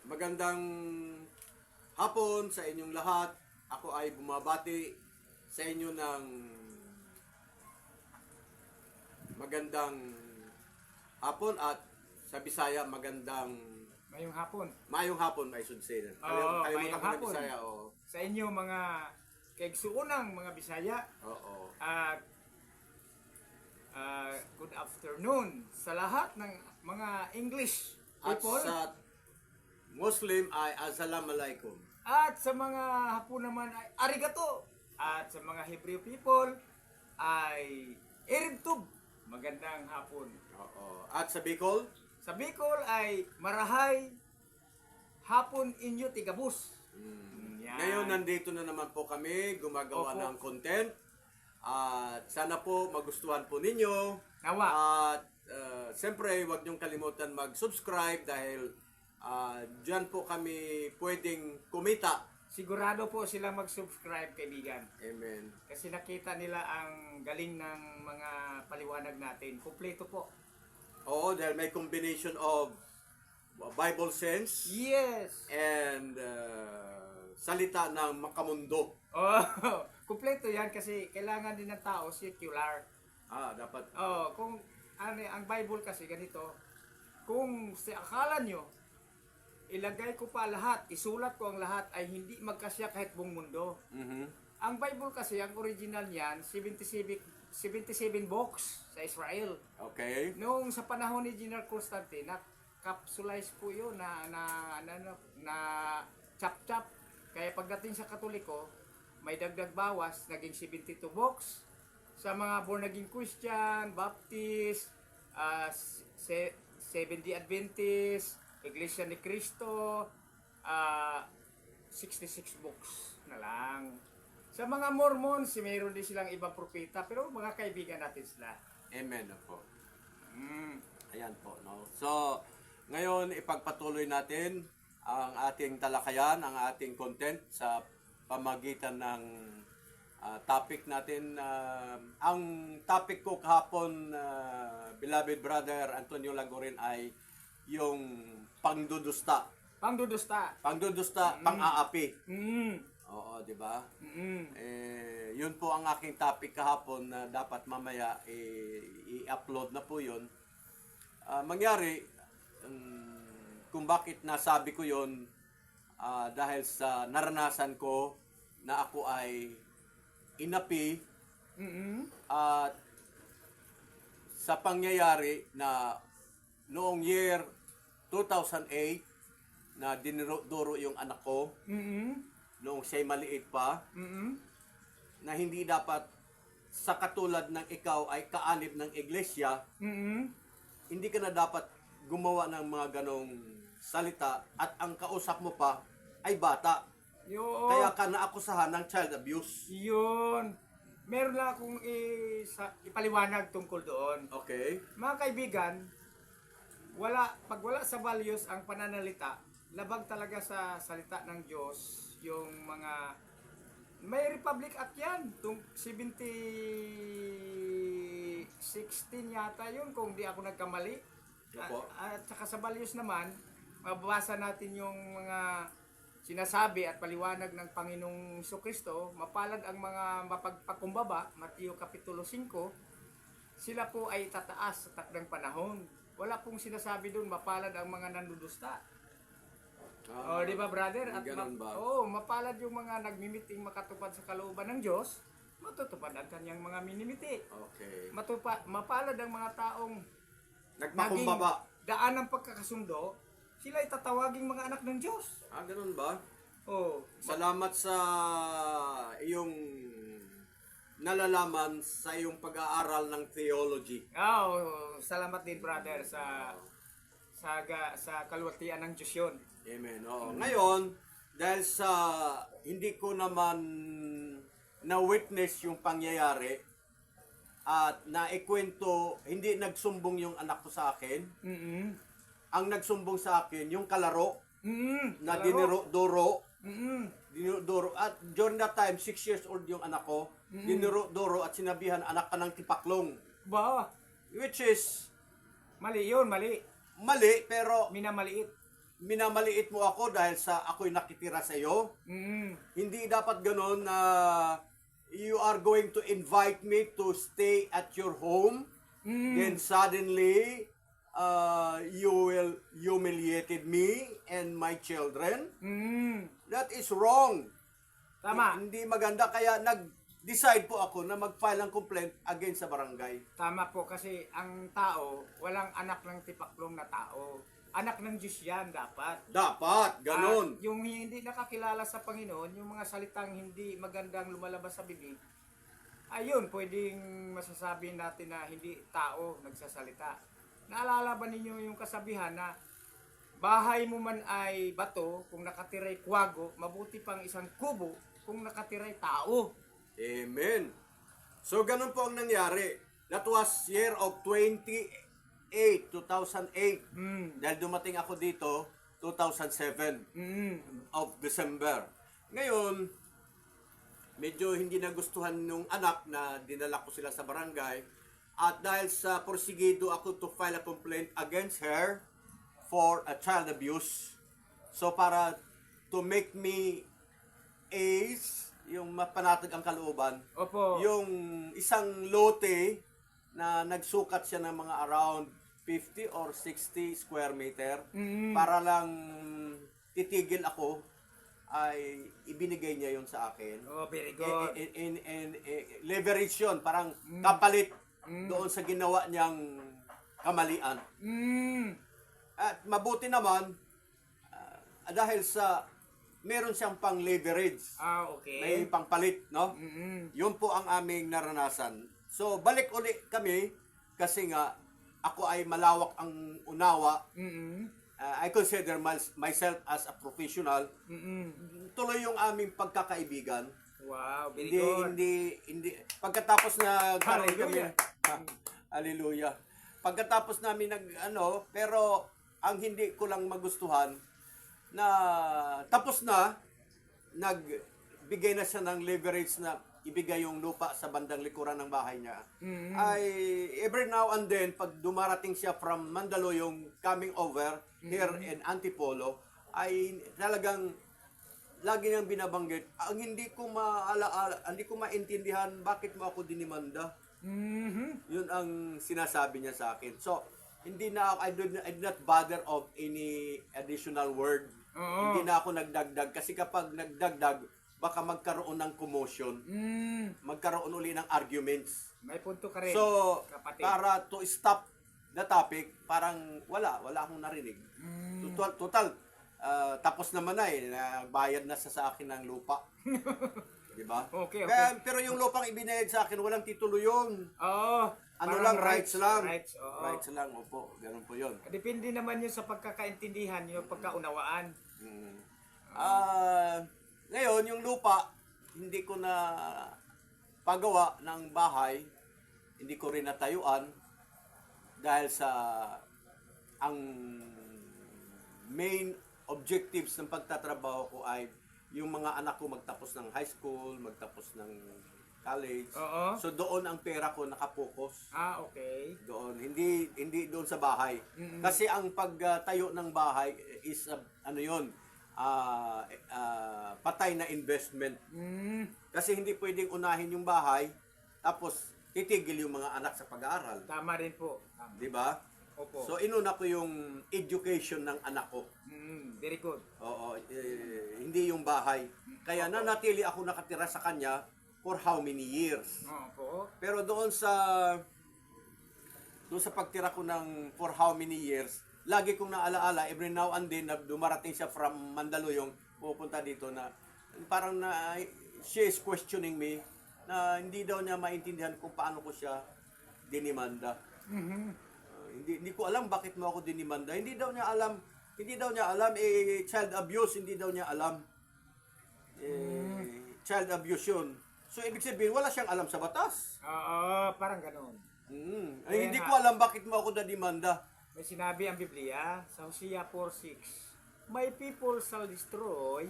Magandang hapon sa inyong lahat. Ako ay bumabati sa inyo ng magandang hapon at sa Bisaya magandang Ngayong hapon. mayong hapon, I should say. Mayong hapon. Bisaya, oo. Sa inyo mga kaigsuunang mga Bisaya, Oo. at good afternoon sa lahat ng mga English At people. sa Muslim ay Assalamualaikum. At sa mga Hapon naman ay arigato. At sa mga Hebrew people ay Erev Tov. Magandang hapon. Oo. At sa Bicol, Sa Bicol ay marahay hapon inyo tigabus. Yan. ngayon nandito na naman po kami gumagawa Opo. ng content. At sana po magustuhan po ninyo. Nawa. At siyempre, huwag niyong kalimutan mag-subscribe dahil dyan po kami pwedeng kumita. Sigurado po sila mag-subscribe, kaibigan. Amen. Kasi nakita nila ang galing ng mga paliwanag natin. Kumpleto po. Oo, dahil may combination of Bible sense Yes! and salita ng makamundo. Oh, kumpleto yan kasi kailangan din ng tao secular. Dapat. Oh, kung ang Bible kasi ganito, kung sa akala nyo, ilagay ko pa lahat, isulat ko ang lahat ay hindi magkasya kahit buong mundo. Ang Bible kasi, ang original niyan, 77 books sa Israel. Okay. Noong sa panahon ni General Constantine, na-capsulize po yun na chap-chap. Kaya pagdating sa Katoliko, may dagdag bawas, naging 72 books. Sa mga born again Christian, Baptist, Seventh-day Adventist, Iglesia ni Cristo, 66 books na lang. Sa mga Mormons, mayroon din silang ibang propeta, pero mga kaibigan natin sila. Amen po. Ayan po, no? So, ngayon ipagpatuloy natin ang ating talakayan, ang ating content sa pamagitan ng topic natin. Ang topic ko kahapon, beloved brother Antonio Lagorin, ay yung pangdudusta. Pangdudusta. Pangdudusta, pang-aapi. Oo, di ba? Yun po ang aking topic kahapon na dapat mamaya i-upload na po yun. Mangyari, kung bakit nasabi ko yun, dahil sa naranasan ko na ako ay inapi at sa pangyayari na noong year 2008 na dinuro yung anak ko noong siya'y maliit pa, na hindi dapat sa katulad ng ikaw ay kaanib ng iglesia, hindi ka na dapat gumawa ng mga ganong salita at ang kausap mo pa ay bata. Yun. Kaya ka naakusahan ng child abuse. Yun. Meron lang akong ipaliwanag tungkol doon. Okay? Mga kaibigan, pag wala sa values ang pananalita, labag talaga sa salita ng Diyos, yung mga, may Republic Act yan, 2016 yata yun, kung di ako nagkamali. Opo. At saka sa values naman, mababasa natin yung mga sinasabi at paliwanag ng Panginoong Jesucristo, mapalad ang mga mapagpakumbaba, Mateo Kapitulo 5, sila po ay tataas sa takdang panahon. Wala pong sinasabi doon, mapalad ang mga nandudusta. Di ba brother? At ganun ba? mapalad yung mga nagmimiting makatupad sa kalooban ng Diyos, matutupad ang kanyang mga minimiti. Okay. Mapalad ang mga taong Nagpakumbaba. daan ng pagkakasundo, sila ay tatawaging mga anak ng Diyos. Ganun ba? Oh, Salamat sa iyong nalalaman sa iyong pag-aaral ng theology. salamat din brother sa kalwatian ng Diyos yun. Amen. Oo. Ngayon, dahil sa hindi ko naman na-witness yung pangyayari at naikwento, hindi nagsumbong yung anak ko sa akin. Ang nagsumbong sa akin, yung kalaro na dinuro-duro. Dinuro. At during that time, 6 years old yung anak ko. Dinuro-duro at sinabihan, anak ka ng tipaklong. Ba? Which is Mali yun, mali. mali, pero Minamaliit. minamaliit mo ako dahil sa ako'y nakitira sa iyo. Hindi dapat ganoon na you are going to invite me to stay at your home. Then suddenly, you will humiliated me and my children. That is wrong. Tama. Hindi maganda, kaya nag-decide po ako na mag-file ng complaint against sa barangay. Tama po, kasi ang tao, walang anak ng tipaklong na tao. Anak ng Diyos yan dapat. Dapat, ganun. At yung hindi nakakilala sa Panginoon, yung mga salitang hindi magandang lumalabas sa bibig, ayun, pwedeng masasabi natin na hindi tao nagsasalita. Naalala ba ninyo yung kasabihan na bahay mo man ay bato, kung nakatiray kwago, mabuti pang isang kubo kung nakatiray tao. Amen. So, ganun po ang nangyari. That was year of 2008. Dahil dumating ako dito, 2007 of December. Ngayon, medyo hindi nagustuhan nung anak na dinala ko sila sa barangay. At dahil sa porsigido ako to file a complaint against her for a child abuse. So para to make me ace, yung mapanatag ang kalooban, Opo. yung isang lote na nagsukat siya ng mga around 50 or 60 square meter para lang titigil ako, ay ibinigay niya yon sa akin. Oh, very good. Leverage yun, parang kapalit doon sa ginawa niyang kamalian. At mabuti naman, dahil sa meron siyang pang leverage, may Okay. pangpalit, no? Yun po ang aming naranasan. So, balik uli kami kasi nga ako ay malawak ang unawa. I consider myself as a professional. Tuloy yung aming pagkakaibigan. Wow, very Hindi, good. hindi. Pagkatapos na kami, Hallelujah. hallelujah. Pagkatapos namin pero ang hindi ko lang magustuhan na tapos na, nagbigay na siya ng leverage na ibigay yung lupa sa bandang likuran ng bahay niya. Ay every now and then, pag dumarating siya from Mandaluyong coming over here in Antipolo, ay talagang lagi niyang binabanggit. Ang hindi ko hindi ko maintindihan bakit mo ako dinimanda. Yun ang sinasabi niya sa akin. So, hindi na I did not bother of any additional word. Hindi na ako nagdagdag kasi kapag nagdagdag, baka magkaroon ng commotion. Magkaroon uli ng arguments. May punto ka rin, So, kapatid. para to stop the topic, parang wala akong narinig. Total, tapos naman na bayad na sa akin ng lupa. Di ba? Okay. Pero yung lupang ibinayad sa akin, walang titulo yun. Oo. Ano parang lang, rights lang. Rights, oo. Rights lang, opo. Ganun po yun. Depende naman yun sa pagkakaintindihan, yung pagkaunawaan. Ngayon, yung lupa, hindi ko na pagawa ng bahay, hindi ko rin natayuan dahil sa ang main objectives ng pagtatrabaho ko ay yung mga anak ko magtapos ng high school, magtapos ng college. Oo. So doon ang pera ko nakapokus. Okay. Doon, hindi doon sa bahay. Kasi ang pagtayo ng bahay is patay na investment. Kasi hindi pwedeng unahin yung bahay tapos titigil yung mga anak sa pag-aaral. Tama rin po. Tama. 'Di ba? Opo. So inuna ko yung education ng anak ko. Very good. Oo, hindi yung bahay. Kaya nanatili ako nakatira sa kanya for how many years. Opo. Pero doon sa pagtira ko ng for how many years, lagi kong naalaala, every now and then, na dumarating siya from Mandaluyong, pupunta dito na, parang she is questioning me, na hindi daw niya maintindihan kung paano ko siya dinimanda. Hindi ko alam bakit mo ako dinimanda. Hindi daw niya alam, child abuse, hindi daw niya alam. Child abuse yun. So, ibig sabihin, wala siyang alam sa batas. Oo, parang ganun. Ay, hindi ko alam bakit mo ako nadimanda. May sinabi ang Biblia sa Hosea 4:6, My people shall destroy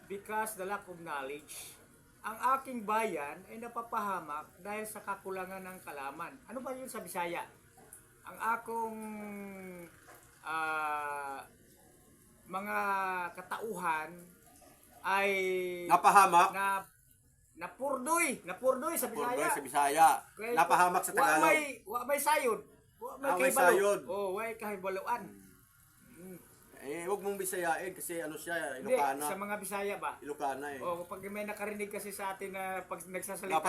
because the lack of knowledge. Ang aking bayan ay napapahamak dahil sa kakulangan ng kalaman. Ano ba yun sa Bisaya? Ang akong mga katauhan ay Napahamak. napurdoy sa Purdoy Bisaya. sa Bisaya. Kaya- Napahamak sa Tagalog. Wa may sayod. Wa may May kahibalo. sayod. Oh, way kahibaluan. Huwag mong bisayain kasi ano siya, Hindi, Ilocana. sa mga Bisaya ba? Ilocana eh. Oh, pag may nakarinig kasi sa atin na pag nagsasalita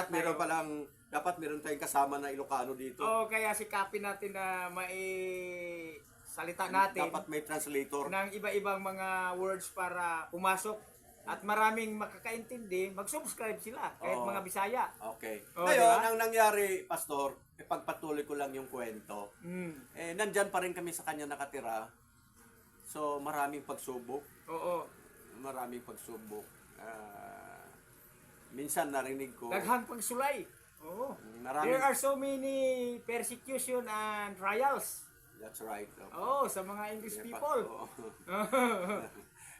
Dapat meron tayong kasama na Ilocano dito. Oh, kaya sikapin natin na salita natin Dapat may translator. ng iba-ibang mga words para pumasok at maraming makakaintindi, mag-subscribe sila kahit Oo. mga Bisaya. Okay. Oh, Ngayon, diba? ang nangyari, Pastor, ipagpatuloy ko lang yung kwento. Nandyan pa rin kami sa kanya nakatira. So, maraming pagsubok. Oo. Maraming pagsubok. Minsan narinig ko, Daghang pagsulay. Oo. Maraming- There are so many persecution and trials. that's right. Oh, sa mga English people. Oo.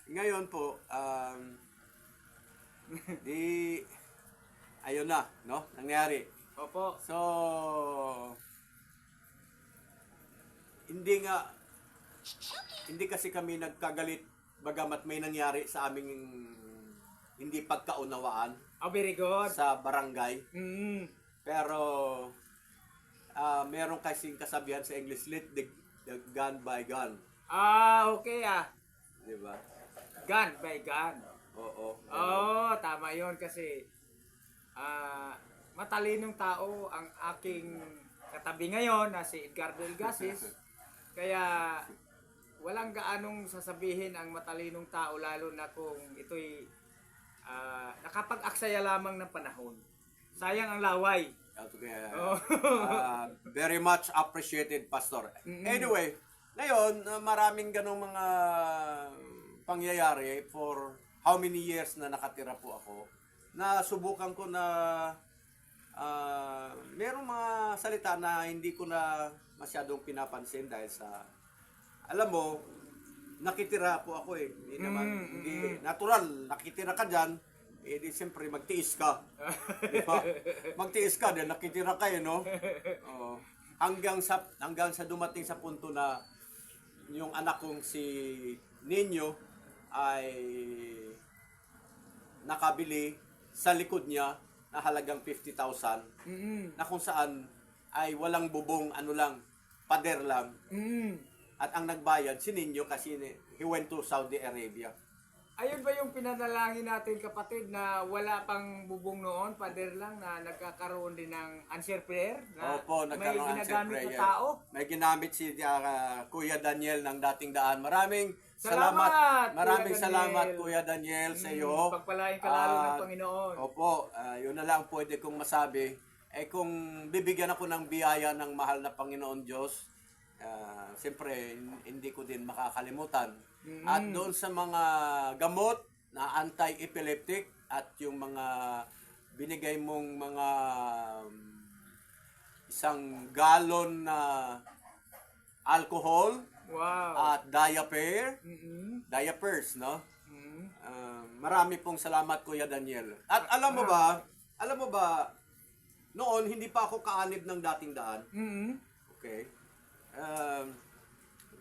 Ngayon po, ayun na, no? Nangyari. Opo. So, hindi kasi kami nagkagalit bagamat may nangyari sa aming hindi pagkaunawaan Oh, very good. sa barangay. Mm. Pero, meron kasing kasabihan sa English, let the gun by gun. Okay ah. Di ba? Gun by gun. Oo. Oh, tama 'yon kasi matalinong tao ang aking katabi ngayon na si Edgardo Elgasis. Kaya walang gaanong sasabihin ang matalinong tao lalo na kung ito'y nakapag-aksaya lamang ng panahon. Sayang ang laway. Okay. Oh. Very much appreciated, Pastor. Anyway, ngayon, maraming ganong mga pangyayari for how many years na nakatira po ako. Nasubukan ko na merong mga salita na hindi ko na masyadong pinapansin dahil sa, alam mo, nakitira po ako eh. Hindi naman, hindi, natural, nakitira ka dyan, eh di siyempre magtiis ka. Di ba? Magtiis ka dahil nakitira ka eh, no? Oo. Hanggang sa dumating sa punto na yung anak kong si Nino ay nakabili sa likod niya na halagang 50,000 na kung saan ay walang bubong, ano lang, pader lang. At ang nagbayad si Nino kasi he went to Saudi Arabia. Ayun ba yung pinanalangin natin kapatid na wala pang bubong noon, pader lang na nagkakaroon din ng answer prayer? Na Opo, nagkaroon may ng ginagamit na prayer. tao? May ginamit si Kuya Daniel ng dating daan. Maraming Salamat, Maraming Kuya salamat Daniel. Kuya Daniel sa iyo. Pagpalain ka lalo ng At, Panginoon. Opo, yun na lang pwede kong masabi. Kung bibigyan ako ng biyaya ng mahal na Panginoon Diyos, siyempre hindi ko din makakalimutan. At doon sa mga gamot na anti-epileptic at yung mga binigay mong mga isang galon na alcohol Wow. at diapers, no? Marami pong salamat Kuya Daniel. At alam mo ba, noon hindi pa ako kaanib ng dating daan. Okay.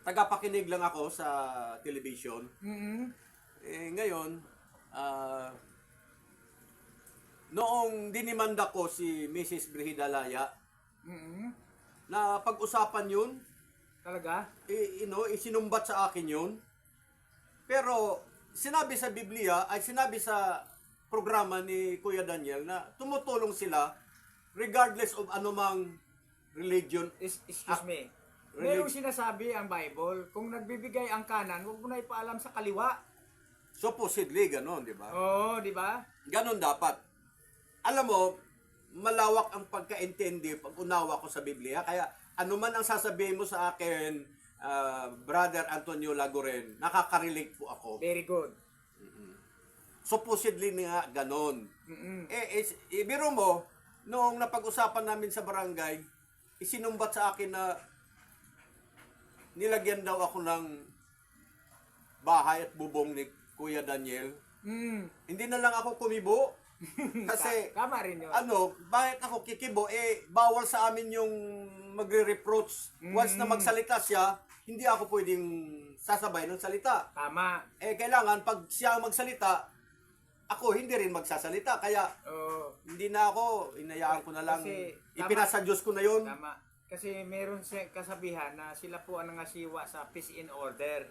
Tagapakinig lang ako sa television. Ngayon, noong dinimanda ko si Mrs. Brigida Laya, na pag-usapan yun, Talaga? isinumbat sa akin yun. Pero sinabi sa Biblia, ay sinabi sa programa ni Kuya Daniel na tumutulong sila regardless of anumang religion. Excuse me. Merong sinasabi ang Bible, kung nagbibigay ang kanan, huwag mo na ipaalam sa kaliwa. Supposedly, ganon, di ba? Oo, di ba? Ganon dapat. Alam mo, malawak ang pagkaintindi, pag-unawa ko sa Biblia. Kaya anuman ang sasabihin mo sa akin, Brother Antonio Lagoren, nakaka-relate po ako. Very good. Supposedly nga ganon. Biro mo, noong napag-usapan namin sa barangay, isinumbat sa akin na nilagyan daw ako ng bahay at bubong ni Kuya Daniel. Hindi na lang ako kumibo. Kasi, Tama rin yun. bakit ako kikibo? Bawal sa amin yung magre-reproach. Once na magsalita siya, hindi ako pwedeng sasabay ng salita. Tama. Kailangan, pag siya ang magsalita, ako hindi rin magsasalita. Kaya, Oo. hindi na ako, inayaan ko na lang. Kasi, Ipinasa Diyos ko na yun. Tama. Kasi meron siya kasabihan na sila po ang nangasiwa sa peace in order.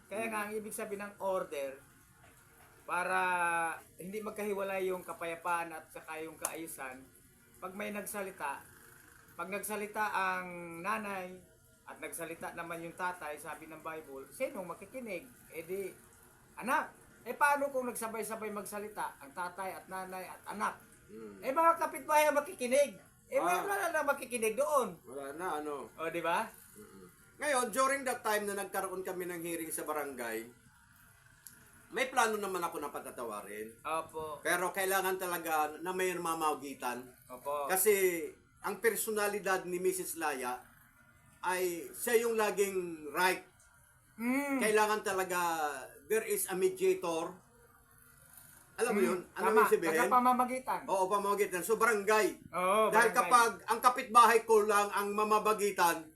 Kaya nga, ang ibig sabihin ng order, para hindi magkahiwalay yung kapayapaan at saka yung kaayusan, pag may nagsalita, pag nagsalita ang nanay at nagsalita naman yung tatay, sabi ng Bible, sinong makikinig? Di, anak. Paano kung nagsabay-sabay magsalita ang tatay at nanay at anak? Mga kapitbahay ang makikinig. Wala na makikinig doon. Wala na, O, di ba? Ngayon, during that time na nagkaroon kami ng hearing sa barangay, may plano naman ako na patatawarin. Opo. Pero kailangan talaga na may mamagitan. Opo. Kasi ang personalidad ni Mrs. Laya ay siya yung laging right. Kailangan talaga there is a mediator. Alam mo yun? Ano Tama. yung sabihin? Pamamagitan. Oo, pamamagitan. So barangay. Oo, Dahil barangay. kapag ang kapitbahay ko lang ang mamabagitan,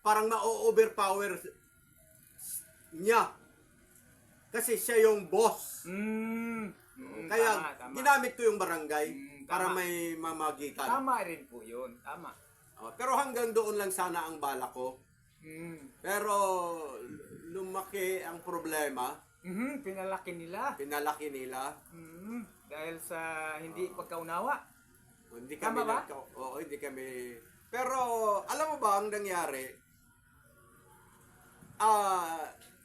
parang ma-overpower niya. Kasi siya yung boss. Kaya Tama. ginamit ko yung barangay para tama. may mamagitan. Tama rin po yun. Tama. Pero hanggang doon lang sana ang bala ko. Pero lumaki ang problema. Pinalaki nila. Pinalaki nila. Dahil sa hindi pagkaunawa. Hindi Tama kami ba? Oo, hindi kami. Pero alam mo ba ang nangyari?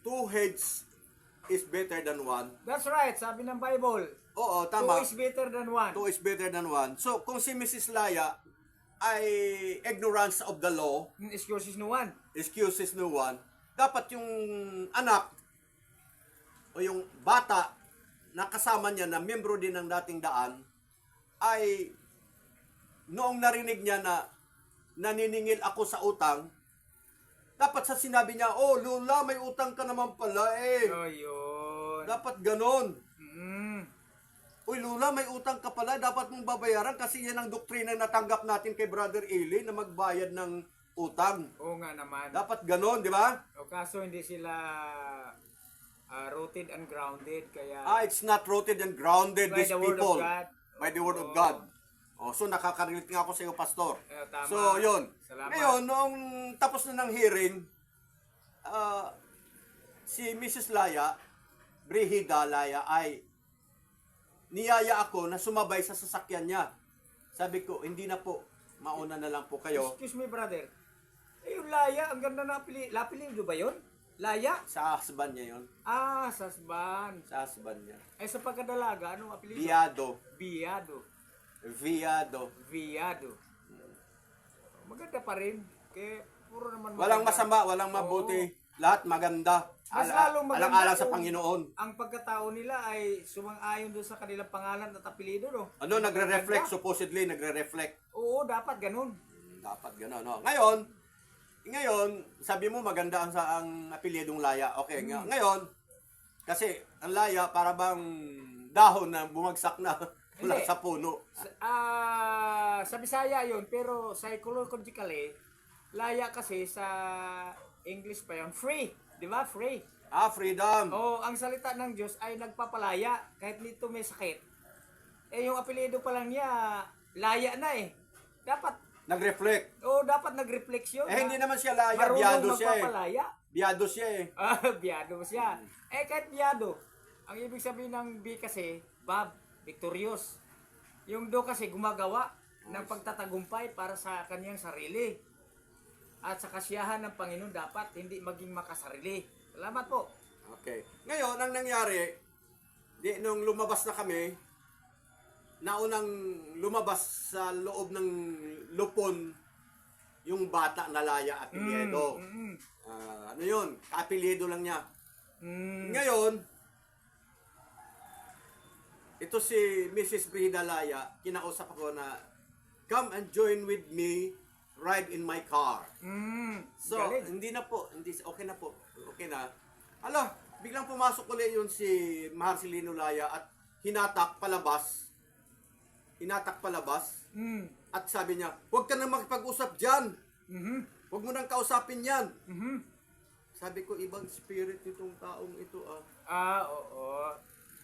Two heads is better than one. That's right. Sabi ng Bible. Oo, tama. Two is better than one. Two is better than one. So, kung si Mrs. Laya ay ignorance of the law, Excuses no one. excuses no one, dapat yung anak o yung bata na kasama niya na membro din ng dating daan ay noong narinig niya na naniningil ako sa utang, dapat sa sinabi niya, oh Lola, may utang ka naman pala Oh, yun. Dapat ganon. Mm. Uy Lola, may utang ka pala, dapat mong babayaran kasi yan ang doktrina na natanggap natin kay Brother Eli na magbayad ng utang. Oo nga naman. Dapat ganon, di ba? O kaso hindi sila rooted and grounded. Kaya It's not rooted and grounded, by these the word people. of God. By the word of Oo. God. So nakaka-relate nga ako sa iyo, Pastor. Tama. So, yun. Salamat. Ngayon, noong tapos na ng hearing, si Mrs. Laya, Brihida Laya, ay niyaya ako na sumabay sa sasakyan niya. Sabi ko, hindi na po. Mauna na lang po kayo. Excuse me, brother. Yung Laya, ang ganda na lapilido ba yun? Laya? Sa husband niya yun. Sasban. Sa husband niya. Ay, sa pagkadalaga, anong apelido? Viado. Viado. Viado. Viado. Maganda pa rin. Kaya puro naman Walang maganda. masama, walang mabuti. Lahat maganda. Mas lalong maganda Alang-alang sa kung Panginoon. Ang pagkatao nila ay sumang-ayon doon sa kanilang pangalan at apelido, no? Ano, nagre-reflect, Maganda. supposedly, nagre-reflect. Oo, dapat ganun. Dapat gano'n, no? Ngayon, sabi mo maganda ang apelyidong Laya. Okay, ngayon, kasi ang Laya para bang dahon na bumagsak na mula Hindi. sa puno. Sa Bisaya yun, pero psychologically, Laya kasi sa English pa yun, free. Di ba? Free. Freedom. Oo, ang salita ng Diyos ay nagpapalaya kahit nito may sakit. Yung apelido pa lang niya, laya na eh. Dapat Nag-reflect. dapat nag-refleksyon. Hindi naman siya Laya, marunong biyado siya eh. magpapalaya. Biyado siya eh. Biyado siya. Kahit biyado, ang ibig sabihin ng B kasi, Bob, victorious. Yung do kasi gumagawa ng pagtatagumpay para sa kanyang sarili. At sa kasiyahan ng Panginoon dapat hindi maging makasarili. Salamat po. Okay. Ngayon, ang nangyari, nung lumabas na kami, naunang lumabas sa loob ng lupon yung bata na Laya apelyido. Ano yun? Apelyido lang niya. Ngayon, ito si Mrs. Brida Laya, kinausap ako na, come and join with me, ride in my car. So, galing. hindi na po. Okay na po. Okay na. Biglang pumasok ulit yun si Marcelino Laya at hinatak palabas inatak palabas. Mm. At sabi niya, huwag ka na makipag-usap dyan. Mhm. Huwag mo nang kausapin yan. Mhm. Sabi ko, ibang spirit itong taong ito ah. Oo.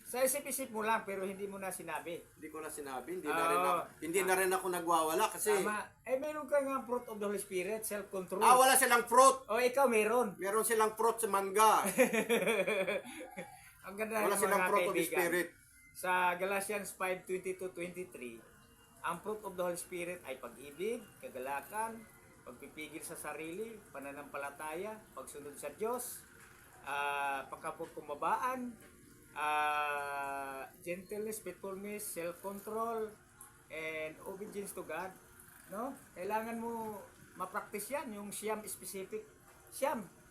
Sa isip-isip mo lang pero hindi mo na sinabi. Hindi ko na sinabi, Oo. hindi na rin ako nagwawala kasi Tama. Meron ka nga fruit of the Holy Spirit, self-control. wala silang fruit. O ikaw meron. Meron silang fruit sa mangga. Ang ganda Wala ng silang mga fruit of the kaibigan. spirit. Sa Galatians 5:22-23, ang fruit of the Holy Spirit ay pag-ibig, kagalakan, pagpipigil sa sarili, pananampalataya, pagsunod sa Diyos, pagkapagkumbabaan, gentleness, faithfulness, self-control, and obedience to God. No? Kailangan mo ma-practice yan, yung siyam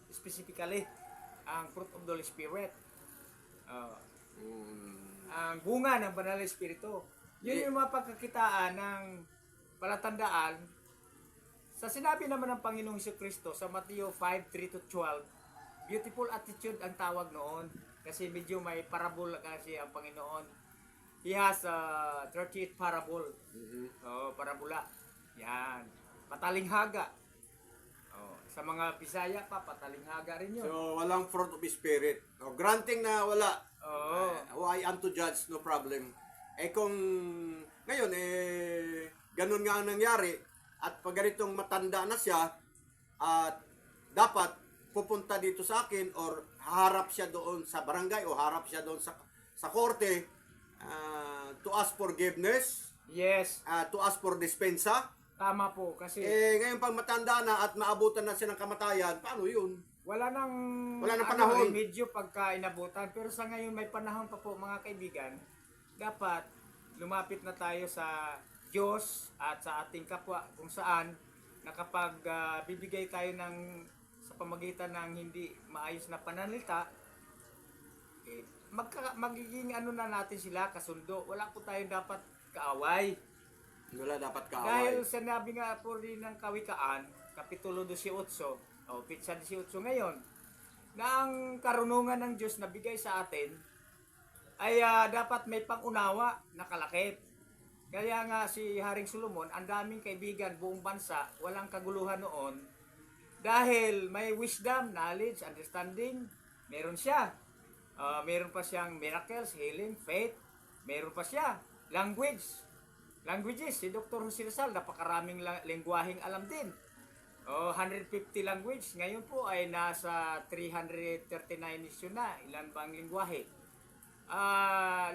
specifically, ang fruit of the Holy Spirit. Ang bunga ng banal na espiritu. Yun yung mapagkakitaan ng palatandaan sa sinabi naman ng Panginoong Hesuscristo sa Mateo 5:3-12. Beautiful attitude ang tawag noon kasi medyo may parable kasi ang Panginoon. He has 38 parable. Parabola. Yan. Patalinghaga. Sa mga Bisaya pa, patalinghaga rin yun. So, walang fruit of the spirit. Granting na wala. I am to judge, no problem. Kung ngayon, ganun nga ang nangyari, at pag ganitong matanda na siya, at dapat pupunta dito sa akin, or harap siya doon sa barangay, o harap siya doon sa korte, to ask forgiveness, Yes, to ask for dispensa. tama po kasi Ngayon pag matanda na at maabutan na siya ng kamatayan, paano yun? wala nang panahon. remedyo pagka inabutan. Pero sa ngayon may panahon pa po mga kaibigan. Dapat lumapit na tayo sa Diyos at sa ating kapwa kung saan na kapag bibigay tayo ng sa pamagitan ng hindi maayos na pananalita, magiging ano na natin sila kasundo. Wala po tayong dapat kaaway. Wala dapat Dahil kaaway. sinabi nga po rin ng Kawikaan, Kapitulo 18, Pitsa 18 ngayon, na ang karunungan ng Diyos na bigay sa atin ay dapat may pangunawa na kalakip. Kaya nga si Haring Solomon, ang daming kaibigan buong bansa, walang kaguluhan noon, dahil may wisdom, knowledge, understanding, meron siya. Meron pa siyang miracles, healing, faith, meron pa siya, languages, si Dr. Jose Rizal, napakaraming lengguaheng alam din. 150 language, ngayon po ay nasa 339 isyu na, ilan bang lengguahe.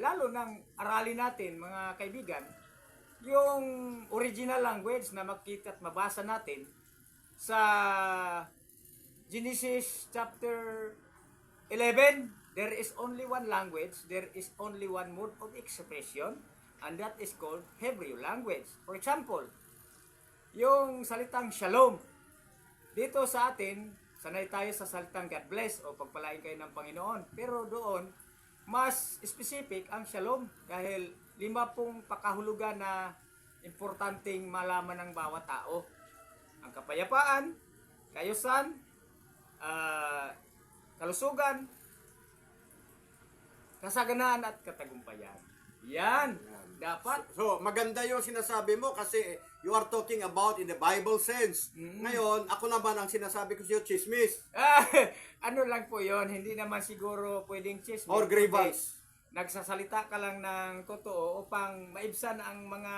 Lalo nang aralin natin mga kaibigan, yung original language na makita at mabasa natin sa Genesis chapter 11, there is only one language, there is only one mode of expression, and that is called Hebrew language. For example, yung salitang shalom. Dito sa atin, sanay tayo sa salitang God bless o pagpalain kayo ng Panginoon. Pero doon, mas specific ang shalom dahil 5 pakahulugan na importanteng malaman ng bawat tao. Ang kapayapaan, kayusan, kalusugan, kasaganaan at katagumpayan. Yan. Dapat. So, maganda yung sinasabi mo kasi you are talking about in the Bible sense. Ngayon, ako naman ang sinasabi ko sa'yo, chismis. Ano lang po yon, hindi naman siguro pwedeng chismis. Or grievance. Nagsasalita ka lang ng totoo upang maibsan ang mga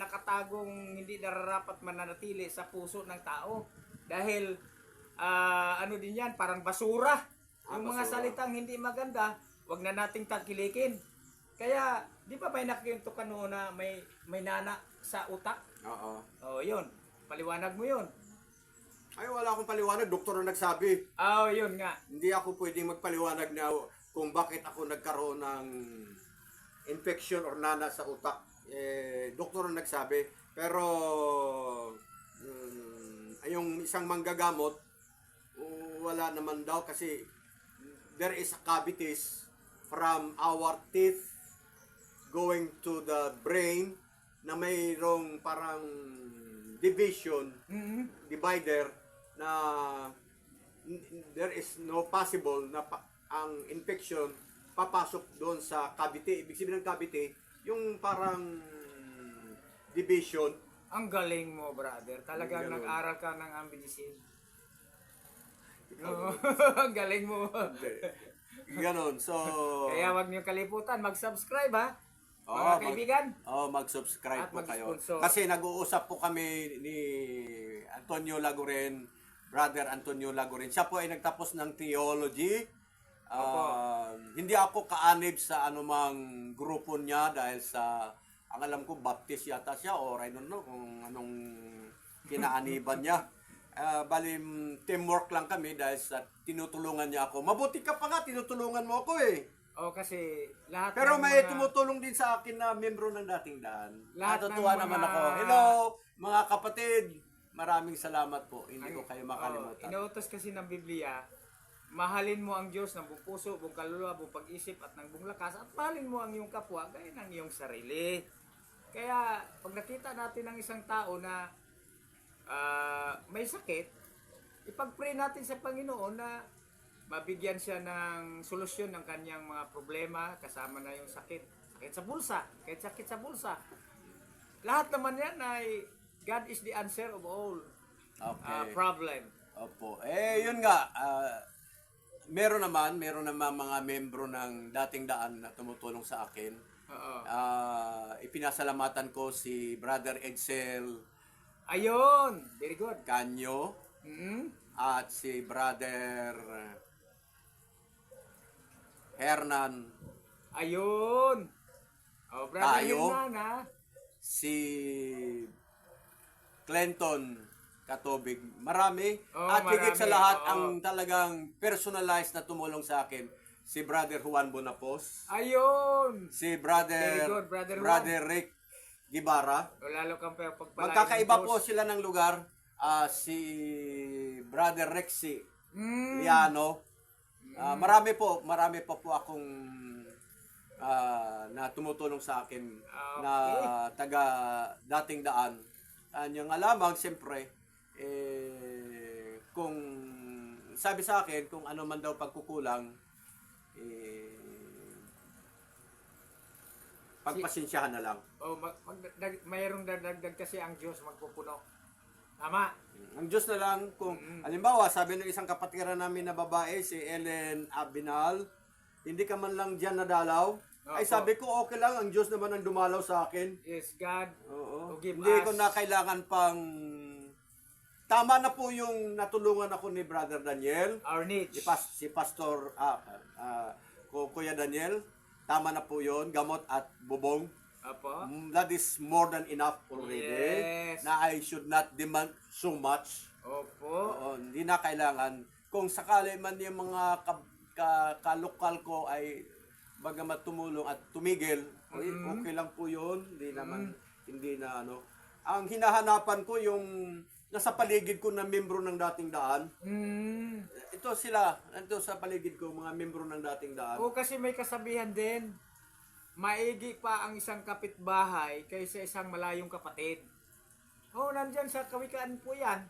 nakatagong hindi nararapat mananatili sa puso ng tao. Dahil, ano din yan, parang basura. Yung mga basura. salitang hindi maganda, wag na nating tagkilikin. Kaya, di ba may nakikinto ka noon na may nana sa utak? Oo. Yun. Paliwanag mo yun. Ay, wala akong paliwanag. Doktor na nagsabi. Yun nga. Hindi ako pwedeng magpaliwanag na kung bakit ako nagkaroon ng infection or nana sa utak. Doktor na nagsabi. Pero, yung isang manggagamot, wala naman daw kasi there is a cavities from our teeth going to the brain na mayroong parang division, divider na there is no possible na ang infection papasok doon sa cavity. Ibig sabihin ng cavity, yung parang division. Ang galing mo, brother. Talagang Ganun. nag-aral ka ng medicine. Oo. Ang galing mo. Ganon. So, Kaya wag niyo kalimutan mag-subscribe ha. Oo, Mga kaibigan. mag-subscribe po kayo. Mag-sponsor. Kasi nag-uusap po kami ni Antonio Laguren, Brother Antonio Laguren. Siya po ay nagtapos ng theology. Hindi ako kaanib sa anumang grupo niya dahil sa, ang alam ko, Baptist yata siya or I don't know kung anong kinaaniban niya. Bali, teamwork lang kami dahil sa tinutulungan niya ako. Mabuti ka pa nga, tinutulungan mo ako eh. Kasi lahat Pero ng may mga- tumutulong din sa akin na membro ng dating daan. Lahat Natutuwa ng naman mga- ako. Hello, mga kapatid. Maraming salamat po. Hindi ko kayo makalimutan. Inuutos kasi ng Biblia, mahalin mo ang Diyos ng buong puso, buong kaluluwa, buong pag-isip at ng buong lakas at mahalin mo ang iyong kapwa gaya ng iyong sarili. Kaya pag nakita natin ang isang tao na may sakit, ipag-pray natin sa Panginoon na mabigyan siya ng solusyon ng kanyang mga problema, kasama na yung sakit sa bulsa, kahit sakit sa bulsa. Lahat naman yan ay God is the answer of all Okay. problem. Opo. Yun nga. Meron naman mga membro ng dating daan na tumutulong sa akin. Oo. Ipinasalamatan ko si Brother Edsel Ayun, very good. Canyo Mm-hmm. at si Brother Hernan, Ayun. Brother Tayo. Hernan, ha? si Clinton Katobig. Marami. Oo, At higit sa marami. lahat, Oo. ang talagang personalized na tumulong sa akin, si Brother Juan Bonapos, Ayun. si Very good, Brother Rick Gibara. O, lalo kang pagpalain. Magkakaiba po sila ng lugar. Si Brother Rexy Mm. Liano. Marami pa po akong na tumutulong sa akin na taga dating daan. Yung nga lamang, siyempre, kung sabi sa akin, kung ano man daw pagkukulang, pagpasensyahan na lang. Mayroong dagdag kasi ang Diyos magpupuno. Tama. Ang Diyos na lang, kung halimbawa, sabi ng isang kapatiran namin na babae, si Ellen Abinal, hindi ka man lang dyan nadalaw, ay Opo. sabi ko, okay lang, ang Diyos naman ang dumalaw sa akin. Yes, God. Oo. Forgive Hindi us. ko na kailangan pang... Tama na po yung natulungan ako ni Brother Daniel, Our needs. si Pastor Kuya Daniel. Tama na po yun, gamot at bubong. Apo. That is more than enough already. Yes. Na I should not demand so much. Opo. Oo, hindi na kailangan. Kung sakali man yung mga kalokal ko ay bagamat tumulong at tumigil, okay lang po yun. Hindi na ano. Ang hinahanapan ko yung nasa paligid ko na membro ng dating daan. Mm. Ito sila, nandito sa paligid ko, mga membro ng dating daan. O kasi may kasabihan din, maigi pa ang isang kapitbahay kaysa isang malayong kapatid. Nandyan sa kawikaan po yan.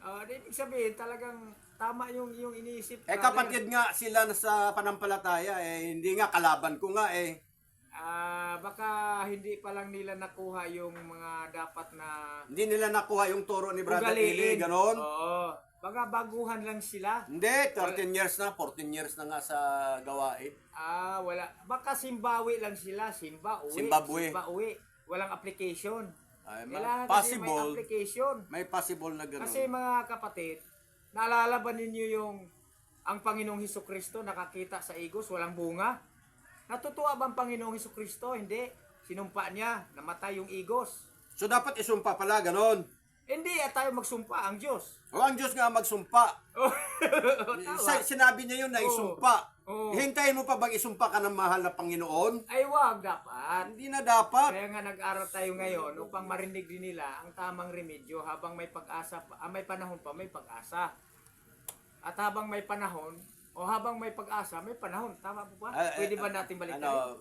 Ibig sabihin, talagang tama yung iniisip. brother. Kapatid nga sila sa panampalataya, hindi nga kalaban ko nga Baka hindi pa lang nila nakuha yung mga dapat na Hindi nila nakuha yung turo ni Brother ugaliin. Eli, ganon. Oo. Baka baguhan lang sila. Hindi, 13 years na, 14 years na nga sa gawain. Wala. Baka Simbawi lang sila. Zimbabwe. Simbawi. Walang application. Ay, Kailangan kasi may possible, application. may possible na gano'n. Kasi mga kapatid, naalala ba ninyo yung ang Panginoong Hesukristo nakakita sa igos, walang bunga? Natutuwa ba ang Panginoong Hesukristo? Hindi. Sinumpa niya, namatay yung igos. So dapat isumpa pala, gano'n. Hindi tayo magsumpa, ang Diyos. O ang Diyos nga magsumpa. Tama. Sinabi niya yun na isumpa. Oo. Hintayin mo pa bang isumpa ka ng mahal na Panginoon? Ay wag dapat. Hindi na dapat. Kaya nga nag-aral tayo ngayon upang marinig din nila ang tamang remedyo habang may pag-asa, may panahon pa, may pag-asa. At habang may panahon, o habang may pag-asa, may panahon. Tama po ba? Pwede ba natin balikan?